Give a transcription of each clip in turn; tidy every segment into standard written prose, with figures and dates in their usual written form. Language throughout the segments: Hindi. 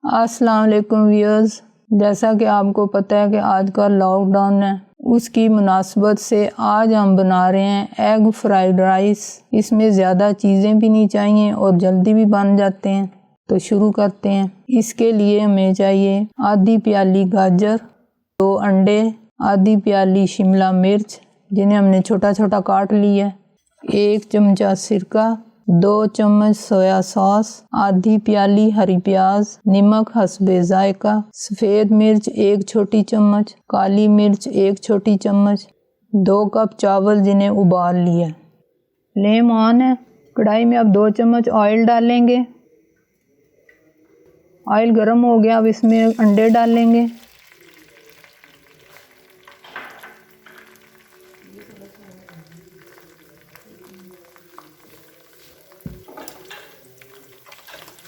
अस्सलाम वालेकुम व्यूअर्स, जैसा कि आपको पता है कि आज का लॉकडाउन है, उसकी मुनासबत से आज हम बना रहे हैं एग फ्राइड राइस। इसमें ज़्यादा चीज़ें भी नहीं चाहिए और जल्दी भी बन जाते हैं। तो शुरू करते हैं। इसके लिए हमें चाहिए आधी प्याली गाजर, 2 अंडे, आधी प्याली शिमला मिर्च जिन्हें हमने छोटा छोटा काट लिया है, 1 चमचा सिरका, 2 चम्मच सोया सॉस, आधी प्याली हरी प्याज, नमक हस्बे जायका, सफ़ेद मिर्च 1 छोटी चम्मच, काली मिर्च 1 छोटी चम्मच, 2 कप चावल जिन्हें उबाल लिया। फ्लेम ऑन है। कढ़ाई में अब 2 चम्मच ऑयल डालेंगे। ऑयल गर्म हो गया, अब इसमें अंडे डालेंगे।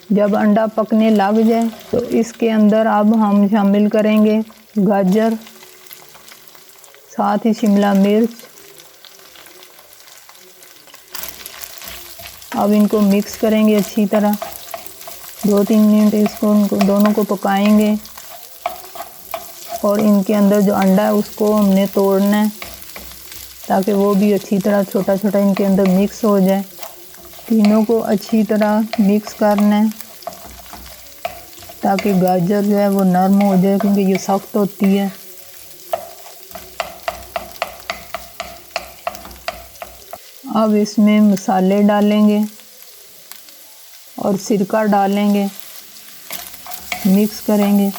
जब अंडा पकने लग जाए तो इसके अंदर अब हम शामिल करेंगे गाजर, साथ ही शिमला मिर्च। अब इनको मिक्स करेंगे अच्छी तरह। 2-3 मिनट इसको दोनों को पकाएंगे और इनके अंदर जो अंडा है उसको हमने तोड़ना है ताकि वो भी अच्छी तरह छोटा छोटा इनके अंदर मिक्स हो जाए। तीनों को अच्छी तरह मिक्स करना है ताकि गाजर जो है वो नरम हो जाए, क्योंकि ये सख्त होती है। अब इसमें मसाले डालेंगे और सिरका डालेंगे, मिक्स करेंगे।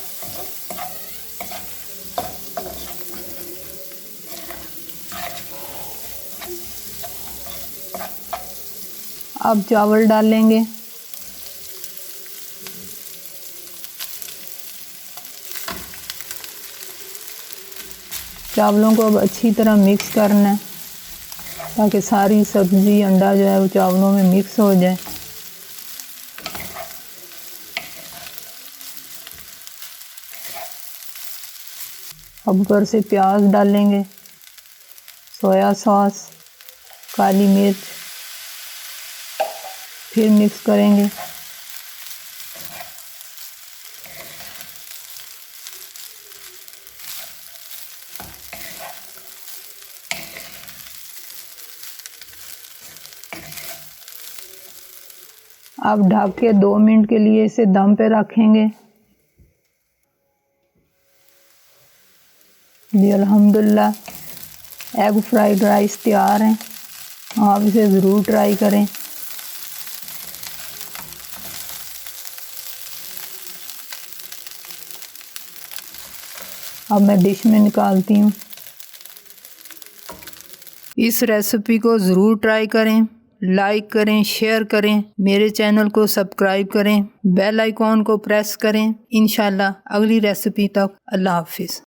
अब चावल डालेंगे। चावलों को अब अच्छी तरह मिक्स करना है ताकि सारी सब्ज़ी अंडा जो है वो चावलों में मिक्स हो जाए। अब ऊपर से प्याज डालेंगे, सोया सॉस, काली मिर्च, फिर मिक्स करेंगे। अब ढक के 2 मिनट के लिए इसे दम पे रखेंगे। जी अल्हम्दुलिल्लाह एग फ्राइड राइस तैयार हैं। आप इसे ज़रूर ट्राई करें। अब मैं डिश में निकालती हूँ। इस रेसिपी को ज़रूर ट्राई करें, लाइक करें, शेयर करें, मेरे चैनल को सब्सक्राइब करें, बेल आइकॉन को प्रेस करें। इंशाल्लाह अगली रेसिपी तक अल्लाह हाफिज़।